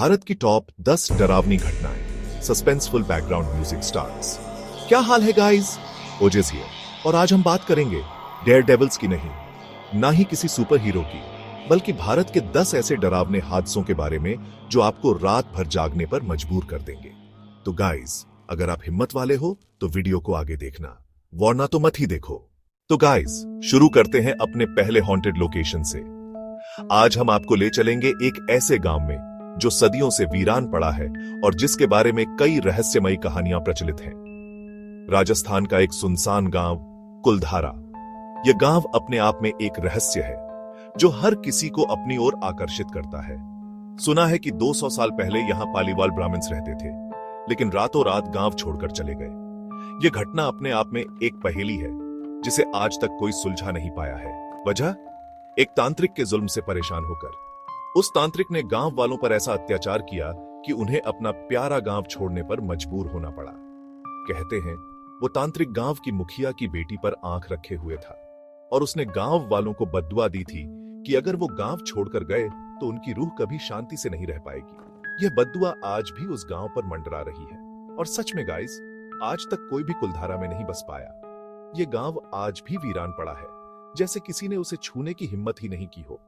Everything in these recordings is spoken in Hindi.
भारत की टॉप 10 डरावनी घटनाएं, सस्पेंसफुल बैकग्राउंड म्यूजिक स्टार्स। क्या हाल है गाइस? ओजेस हियर और आज हम बात करेंगे डेयर डेविल्स की नहीं, ना ही किसी सुपर हीरो की, बल्कि भारत के 10 ऐसे डरावने हादसों के बारे में जो आपको रात भर जागने पर मजबूर कर देंगे। तो गाइस, अगर आप हिम्मत वाले हो तो वीडियो को आगे देखना, वरना तो मत ही देखो। तो गाइस, शुरू करते हैं अपने पहले हॉन्टेड लोकेशन से। आज हम आपको ले चलेंगे एक ऐसे गांव में जो सदियों से वीरान पड़ा है और जिसके बारे में कई रहस्यमयी कहानियां प्रचलित हैं। राजस्थान का एक सुनसान गांव कुलधारा। यह गांव अपने आप में एक रहस्य है जो हर किसी को अपनी ओर आकर्षित करता है। सुना है कि 200 साल पहले यहां पालीवाल ब्राह्मण्स रहते थे, लेकिन रातों रात गांव छोड़कर चले गए। यह घटना अपने आप में एक पहेली है जिसे आज तक कोई सुलझा नहीं पाया है। वजह, एक तांत्रिक के जुल्म से परेशान होकर उस तांत्रिक ने गांव वालों पर ऐसा अत्याचार किया कि उन्हें अपना प्यारा गांव छोड़ने पर मजबूर होना पड़ा। कहते हैं वो तांत्रिक गांव की मुखिया की बेटी पर आंख रखे हुए था और उसने गांव वालों को बद्दुआ दी थी कि अगर वो गांव छोड़कर गए तो उनकी रूह कभी शांति से नहीं रह पाएगी। यह बद्दुआ आज भी उस गांव पर मंडरा रही है और सच में गाइस, आज तक कोई भी कुलधारा में नहीं बस पाया। यह गांव आज भी वीरान पड़ा है, जैसे किसी ने उसे छूने की हिम्मत ही नहीं की हो।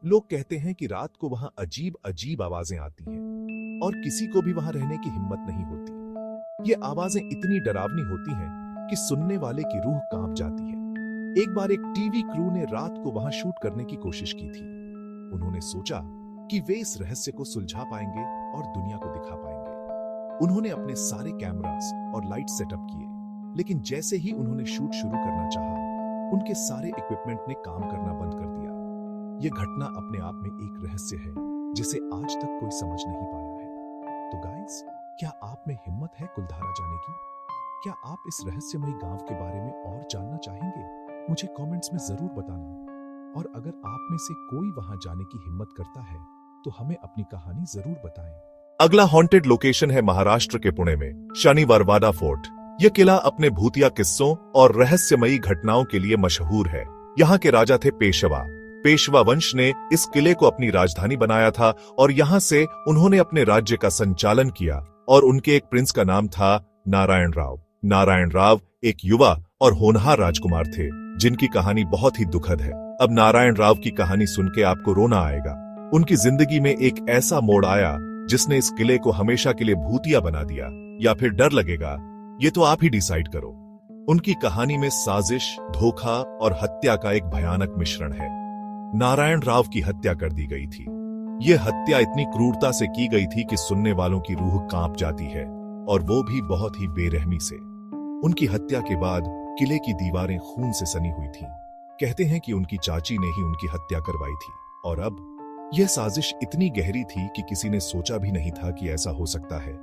लोग कहते हैं कि रात को वहां अजीब अजीब आवाजें आती हैं और किसी को भी वहां रहने की हिम्मत नहीं होती। ये आवाजें इतनी डरावनी होती हैं कि सुनने वाले की रूह कांप जाती है। एक बार एक टीवी क्रू ने रात को वहां शूट करने की कोशिश की थी। उन्होंने सोचा कि वे इस रहस्य को सुलझा पाएंगे और दुनिया को दिखा पाएंगे। उन्होंने अपने सारे कैमरास और लाइट सेटअप किए, लेकिन जैसे ही उन्होंने शूट शुरू करना चाहा, उनके सारे इक्विपमेंट ने काम करना बंद कर दिया। यह घटना अपने आप में एक रहस्य है जिसे आज तक कोई समझ नहीं पाया है। तो गाइस, क्या आप में हिम्मत है कुलधारा जाने की? क्या आप इस रहस्यमयी गांव के बारे में और जानना चाहेंगे? मुझे कमेंट्स में जरूर बताना। और अगर आप में से कोई वहां जाने की हिम्मत करता है तो हमें अपनी कहानी जरूर बताएं। अगला हॉन्टेड लोकेशन है महाराष्ट्र के पुणे में शनिवारवाड़ा फोर्ट। यह किला अपने भूतिया किस्सों और रहस्यमयी घटनाओं के लिए मशहूर है। यहाँ के राजा थे पेशवा। पेशवा वंश ने इस किले को अपनी राजधानी बनाया था और यहाँ से उन्होंने अपने राज्य का संचालन किया। और उनके एक प्रिंस का नाम था नारायण राव। नारायण राव एक युवा और होनहार राजकुमार थे जिनकी कहानी बहुत ही दुखद है। अब नारायण राव की कहानी सुन के आपको रोना आएगा। उनकी जिंदगी में एक ऐसा मोड़ आया जिसने इस किले को हमेशा के लिए भूतिया बना दिया, या फिर डर लगेगा, ये तो आप ही डिसाइड करो। उनकी कहानी में साजिश, धोखा और हत्या का एक भयानक मिश्रण है। नारायण राव की हत्या कर दी गई थी। यह हत्या इतनी क्रूरता से की गई थी कि सुनने वालों की रूह कांप जाती है, और वो भी बहुत ही बेरहमी से। उनकी हत्या के बाद किले की दीवारें खून से सनी हुई थीं। कहते हैं कि उनकी चाची ने ही उनकी हत्या करवाई थी। और अब यह साजिश इतनी गहरी थी कि किसी ने सोचा भी नहीं था कि ऐसा हो सकता है।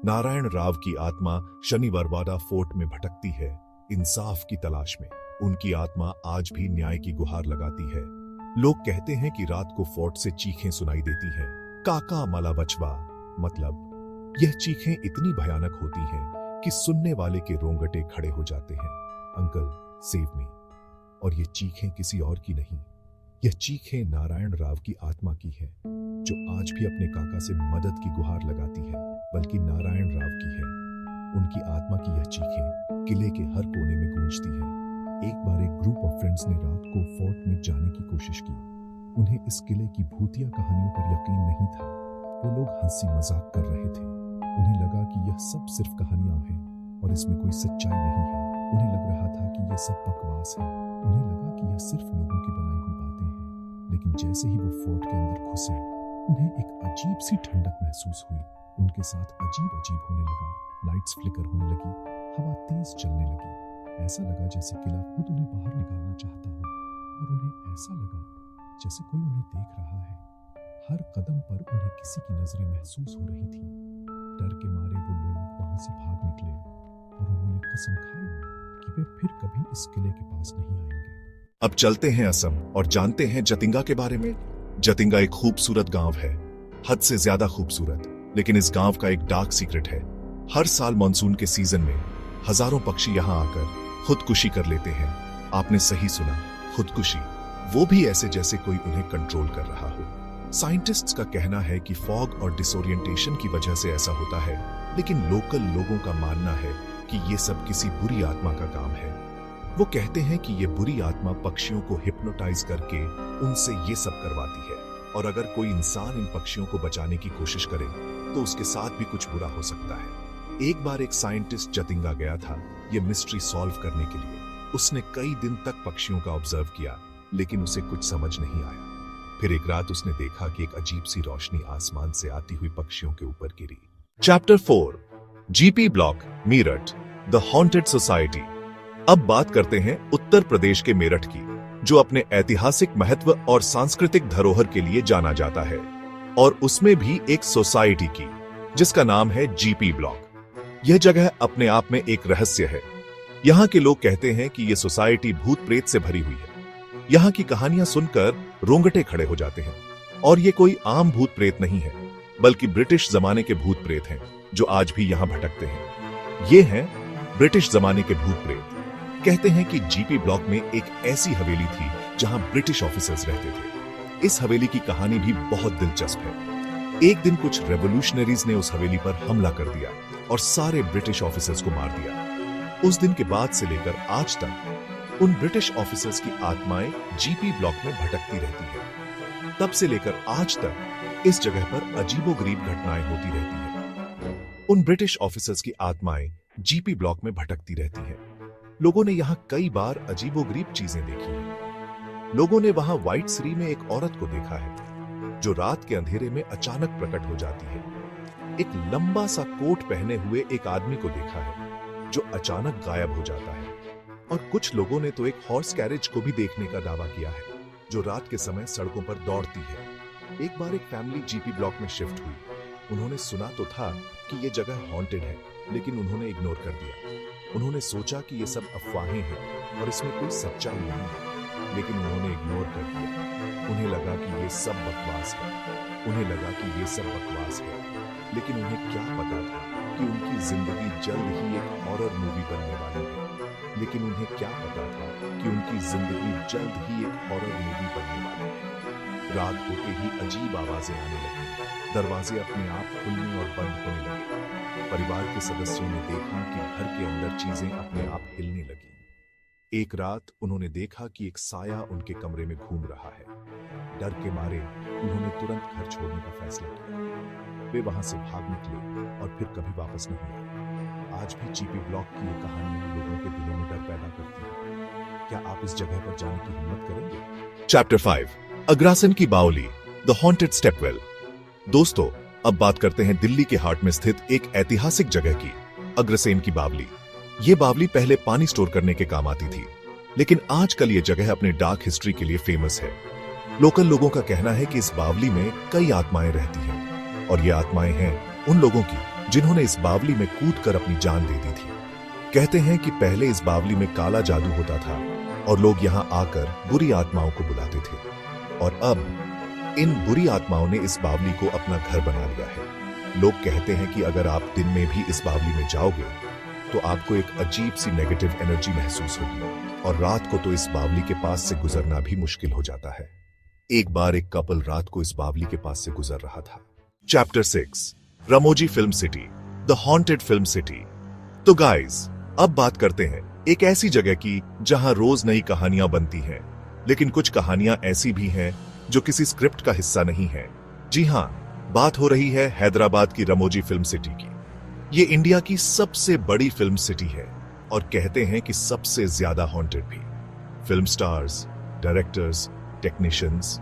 नारायण राव की आत्मा शनिवारवाड़ा फोर्ट में भटकती है, इंसाफ की तलाश में। उनकी आत्मा आज भी न्याय की गुहार लगाती है। लोग कहते हैं कि रात को फोर्ट से चीखें सुनाई देती हैं, काका मला बचवा। मतलब यह चीखें इतनी भयानक होती हैं कि सुनने वाले के रोंगटे खड़े हो जाते हैं। Uncle save me. और ये चीखें किसी और की नहीं, यह चीखें नारायण राव की आत्मा की है, जो आज भी अपने काका से मदद की गुहार लगाती है, बल्कि नारायण राव की है। उनकी आत्मा की यह चीखें किले के हर कोने में गूंजती हैं। एक बार एक ग्रुप ऑफ फ्रेंड्स ने रात को फोर्ट में जाने की कोशिश की। उन्हें इस किले की भूतिया कहानियों पर यकीन नहीं था। वो लोग हंसी मजाक कर रहे थे। उन्हें लगा कि यह सब सिर्फ कहानियां हैं और इसमें कोई सच्चाई नहीं है। उन्हें लग रहा था कि यह सब बकवास है। उन्हें लगा कि यह सिर्फ लोगों की बनाई हुई बातें हैं। लेकिन जैसे ही वो फोर्ट के अंदर घुसे, उन्हें एक अजीब सी ठंडक महसूस हुई। उनके साथ अजीब अजीब होने लगा। लाइट्स फ्लिकर होने लगी, हवा तेज चलने लगी। ऐसा लगा जैसे किला खुद उन्हें बाहर निकालना चाहता हो, और उन्हें ऐसा लगा जैसे कोई उन्हें देख रहा है। हर कदम पर उन्हें किसी की नजरें महसूस हो रही थी। डर के मारे वो लोग वहां से भाग निकले और उन्होंने कसम खाई कि वे फिर कभी इस किले के पास नहीं आएंगे। अब चलते हैं असम और जानते हैं जतिंगा के बारे में। जतिंगा एक खूबसूरत गांव है, हद से ज्यादा खूबसूरत। लेकिन इस गांव का एक डार्क सीक्रेट है। हर साल मानसून के सीजन में हजारों पक्षी यहां आकर खुदकुशी कर लेते हैं। आपने सही सुना, खुदकुशी। वो भी ऐसे जैसे कोई उन्हें कंट्रोल कर रहा हो। साइंटिस्ट्स का कहना है कि फॉग और डिसोरिएंटेशन की वजह से ऐसा होता है, लेकिन लोकल लोगों का मानना है कि ये सब किसी बुरी आत्मा का काम है। वो कहते हैं कि ये बुरी आत्मा पक्षियों को हिप्नोटाइज करके उनसे ये सब करवाती है, और अगर कोई इंसान इन पक्षियों को बचाने की कोशिश करे तो उसके साथ भी कुछ बुरा हो सकता है। एक बार एक साइंटिस्ट जतिंगा गया था ये मिस्ट्री सॉल्व करने के लिए। उसने कई दिन तक पक्षियों का ऑब्जर्व किया, लेकिन उसे कुछ समझ नहीं आया। फिर एक रात उसने देखा कि एक अजीब सी रोशनी आसमान से आती हुई पक्षियों के ऊपर गिरी। Chapter 4 GP block Meerut the haunted society. अब बात करते हैं उत्तर प्रदेश के मेरठ की, जो अपने ऐतिहासिक महत्व और सांस्कृतिक धरोहर के लिए जाना जाता है, और उसमें भी एक सोसाइटी की जिसका नाम है जीपी ब्लॉक। यह जगह अपने आप में एक रहस्य है। यहाँ के लोग कहते हैं कि यह सोसाइटी भूत प्रेत से भरी हुई है। यहाँ की कहानियां सुनकर रोंगटे खड़े हो जाते हैं, और ये कोई आम भूत प्रेत नहीं है, बल्कि ब्रिटिश जमाने के भूत प्रेत हैं जो आज भी यहाँ भटकते हैं। ये हैं ब्रिटिश जमाने के भूत प्रेत। कहते हैं कि जीपी ब्लॉक में एक ऐसी हवेली थी जहां ब्रिटिश ऑफिसर्स रहते थे। इस हवेली की कहानी भी बहुत दिलचस्प है। एक दिन कुछ रेवोल्यूशनरीज ने उस हवेली पर हमला कर दिया और सारे ब्रिटिश ऑफिसर्स को मार दिया। उस दिन के बाद से लेकर आज तक उन ब्रिटिश ऑफिसर्स की आत्माएं जीपी ब्लॉक में भटकती रहती है। तब से लेकर आज तक इस जगह पर अजीबोगरीब घटनाएं होती रहती हैं। उन ब्रिटिश ऑफिसर्स की आत्माएं जीपी ब्लॉक में भटकती रहती हैं। लोगों ने यहाँ कई बार अजीबोगरीब चीजें देखी हैं। लोगों ने वहां व्हाइट सरी में एक औरत को देखा है जो रात के अंधेरे में अचानक प्रकट हो जाती है। एक लंबा सा कोट पहने हुए एक आदमी को देखा है जो अचानक गायब हो जाता है। और कुछ लोगों ने तो एक हॉर्स कैरेज को भी देखने का दावा किया है जो रात के समय सड़कों पर दौड़ती है। एक बार एक फैमिली जीपी ब्लॉक में शिफ्ट हुई। उन्होंने सुना तो था कि यह जगह हॉन्टेड है, लेकिन उन्होंने इग्नोर कर दिया। उन्होंने सोचा कि ये सब अफवाहें हैं और इसमें कोई सच्चाई नहीं है, लेकिन उन्होंने इग्नोर कर दिया। उन्हें लगा कि ये सब बकवास है। लेकिन उन्हें क्या पता था कि उनकी जिंदगी जल्द ही एक हॉरर मूवी बनने वाली है। रात होते ही अजीब आवाजें आने लगी। दरवाजे अपने आप खुलने और बंद होने लगे। परिवार के सदस्यों ने देखा कि घर के अंदर चीजें अपने आप हिलने लगी। एक रात उन्होंने देखा कि एक साया उनके कमरे में घूम रहा है। डर के मारे उन्होंने तुरंत घर छोड़ने का फैसला किया। वे वहां से भाग निकले और फिर कभी वापस नहीं आए। आज भी जीपी ब्लॉक की ये कहानियां लोगों के दिलों में डर पैदा करती है। क्या आप इस जगह पर जाने की हिम्मत करेंगे? चैप्टर 5 अग्रासन की बावली द हॉन्टेड स्टेपवेल। दोस्तों, अब बात करते हैं दिल्ली के हार्ट में स्थित एक ऐतिहासिक जगह की, अग्रसेन की बावली। ये बावली पहले पानी स्टोर करने के काम आती थी, लेकिन आजकल ये जगह अपने डार्क हिस्ट्री के लिए फेमस है। लोकल लोगों का कहना है कि इस बावली में कई आत्माएं रहती हैं, और ये आत्माएं हैं उन लोगों की जिन्होंने इस बावली में कूदकर अपनी जान दे दी थी। कहते हैं कि पहले इस बावली में काला जादू होता था और लोग यहाँ आकर बुरी आत्माओं को बुलाते थे, और अब इन बुरी आत्माओं ने इस बावली को अपना घर बना लिया है। लोग कहते हैं कि अगर आप दिन में भी इस बावली में जाओगे तो आपको एक अजीब सी नेगेटिव एनर्जी महसूस होगी, और रात को तो इस बावली के पास से गुजरना भी मुश्किल हो जाता है। एक बार एक कपल रात को इस बावली के पास से गुजर रहा था। Chapter 6 Ramoji film city the haunted film city. तो गाइस, अब बात करते हैं एक ऐसी जगह की जहां रोज नई कहानियां बनती हैं, लेकिन कुछ कहानियां ऐसी भी हैं जो किसी स्क्रिप्ट का हिस्सा नहीं है। जी हां, बात हो रही है हैदराबाद की रामोजी फिल्म सिटी की। ये इंडिया की सबसे बड़ी फिल्म सिटी है और कहते हैं कि सबसे ज्यादा हॉन्टेड भी। फिल्म स्टार्स, डायरेक्टर्स, टेक्नीशियंस,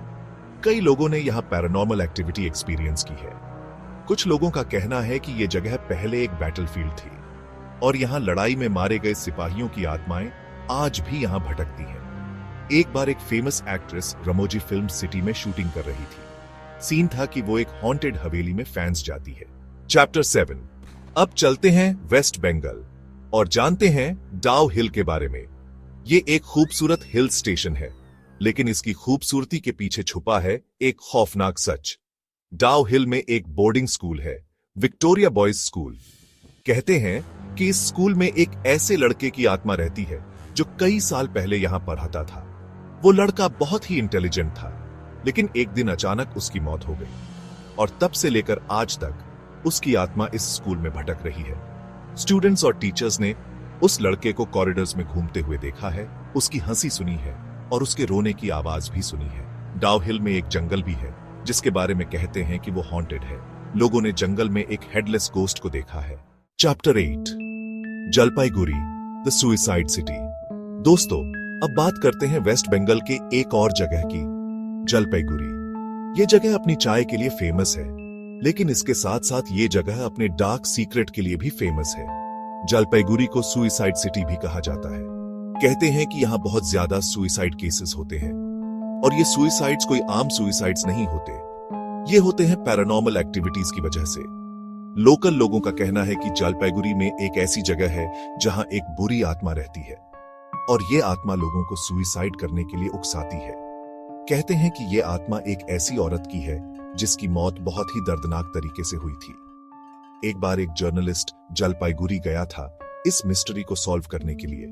कई लोगों ने यहां पैरानॉर्मल एक्टिविटी एक्सपीरियंस की है। कुछ लोगों का कहना है कि यह जगह पहले एक बैटलफील्ड थी और यहां लड़ाई में मारे गए सिपाहियों की आत्माएं आज भी यहां भटकती हैं। एक बार एक famous actress Ramoji film city में शूटिंग कर रही थी। सीन था कि वो एक हॉन्टेड हवेली में फैंस जाती है। चैप्टर 7 अब चलते हैं वेस्ट बंगाल और जानते हैं डाउ हिल के बारे में। ये एक खूबसूरत हिल स्टेशन है, लेकिन इसकी खूबसूरती के पीछे छुपा है एक खौफनाक सच। डाउ हिल में एक बोर्डिंग स्कूल है, विक्टोरिया बॉयज स्कूल। कहते हैं कि इस स्कूल में एक ऐसे लड़के की आत्मा रहती है जो कई साल पहले यहां पढ़ाता था। वो लड़का बहुत ही इंटेलिजेंट था, लेकिन एक दिन अचानक उसकी मौत हो गई और तब से लेकर आज तक उसकी आत्मा इस स्कूल में भटक रही है। स्टूडेंट्स और टीचर्स ने उस लड़के को कॉरिडोर्स में घूमते हुए देखा है, उसकी हंसी सुनी है और उसके रोने की आवाज भी सुनी है। डाउ हिल में एक जंगल भी है जिसके बारे में कहते हैं कि वो हॉन्टेड है। लोगों ने जंगल में एक हेडलेस गोस्ट को देखा है। Chapter 8 Jalpaiguri the suicide city. दोस्तों, अब बात करते हैं वेस्ट बंगाल के एक और जगह की, जलपाईगुड़ी। ये जगह अपनी चाय के लिए फेमस है, लेकिन इसके साथ साथ ये जगह अपने डार्क सीक्रेट के लिए भी फेमस है। जलपाईगुड़ी को सुइसाइड सिटी भी कहा जाता है। कहते हैं कि यहाँ बहुत ज्यादा सुइसाइड केसेस होते हैं और ये सुइसाइड्स कोई आम सुइसाइड्स नहीं होते, ये होते हैं पैरानॉर्मल एक्टिविटीज की वजह से। लोकल लोगों का कहना है कि जलपाईगुड़ी में एक ऐसी जगह है जहां एक बुरी आत्मा रहती है और ये आत्मा लोगों को सुइसाइड करने के लिए उकसाती है। कहते हैं कि ये आत्मा एक ऐसी औरत की है जिसकी मौत बहुत ही दर्दनाक तरीके से हुई थी। एक बार एक जर्नलिस्ट जलपाईगुड़ी गया था इस मिस्ट्री को सॉल्व करने के लिए।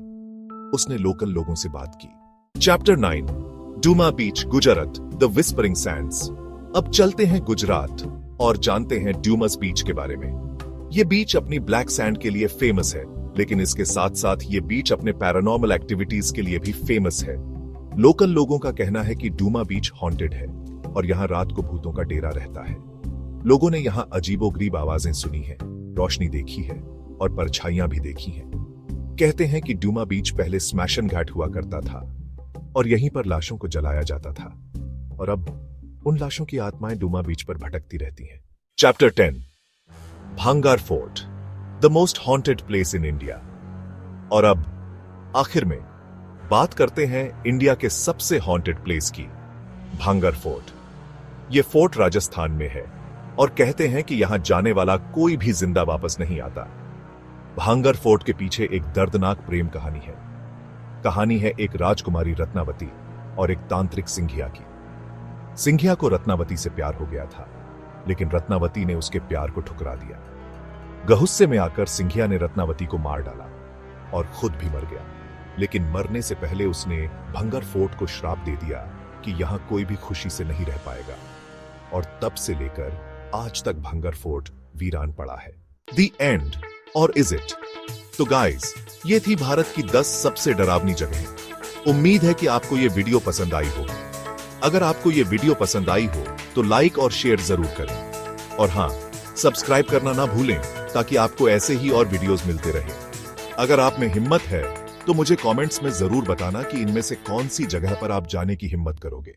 उसने लोकल लोगों से बात की। Chapter 9 Duma beach Gujarat the whispering Sands. अब चलते हैं गुजरात और जानते हैं ड्यूमस बीच के बारे में। ये बीच अपनी ब्लैक सैंड के लिए फेमस है, लेकिन इसके साथ साथ ये बीच अपने पैरानॉर्मल एक्टिविटीज के लिए भी फेमस है। लोकल लोगों का कहना है कि डूमा बीच हॉन्टेड है और यहाँ रात को भूतों का डेरा रहता है। लोगों ने यहाँ अजीबोगरीब आवाजें सुनी है, रोशनी देखी है और परछाइयां भी देखी हैं। कहते हैं कि डूमा बीच पहले स्मैशन घाट हुआ करता था और यहीं पर लाशों को जलाया जाता था और अब उन लाशों की आत्माएं डूमा बीच पर भटकती रहती हैं। Chapter 10 Bhangarh fort the most haunted place in India. और अब आखिर में बात करते हैं इंडिया के सबसे हॉन्टेड प्लेस की, भांगार फोर्ट। यह फोर्ट राजस्थान में है और कहते हैं कि यहां जाने वाला कोई भी जिंदा वापस नहीं आता। भांगार फोर्ट के पीछे एक दर्दनाक प्रेम कहानी है। कहानी है एक राजकुमारी रत्नावती और एक तांत्रिक सिंघिया की। सिंघिया को रत्नावती से प्यार हो गया था, लेकिन रत्नावती ने उसके प्यार को ठुकरा दिया। गुस्से में आकर सिंघिया ने रत्नावती को मार डाला और खुद भी मर गया। लेकिन मरने से पहले उसने भांगार फोर्ट को श्राप दे दिया कि यहां कोई भी खुशी से नहीं रह पाएगा और तब से लेकर आज तक भांगार फोर्ट वीरान पड़ा है। द एंड और इज इट? तो गाइस, ये थी भारत की 10 सबसे डरावनी जगहें। उम्मीद है कि आपको ये वीडियो पसंद आई होगी। अगर आपको ये वीडियो पसंद आई हो तो लाइक और शेयर जरूर करें और हां, सब्सक्राइब करना ना भूलें ताकि आपको ऐसे ही और वीडियोस मिलते रहें। अगर आप में हिम्मत है तो मुझे कमेंट्स में जरूर बताना कि इनमें से कौन सी जगह पर आप जाने की हिम्मत करोगे।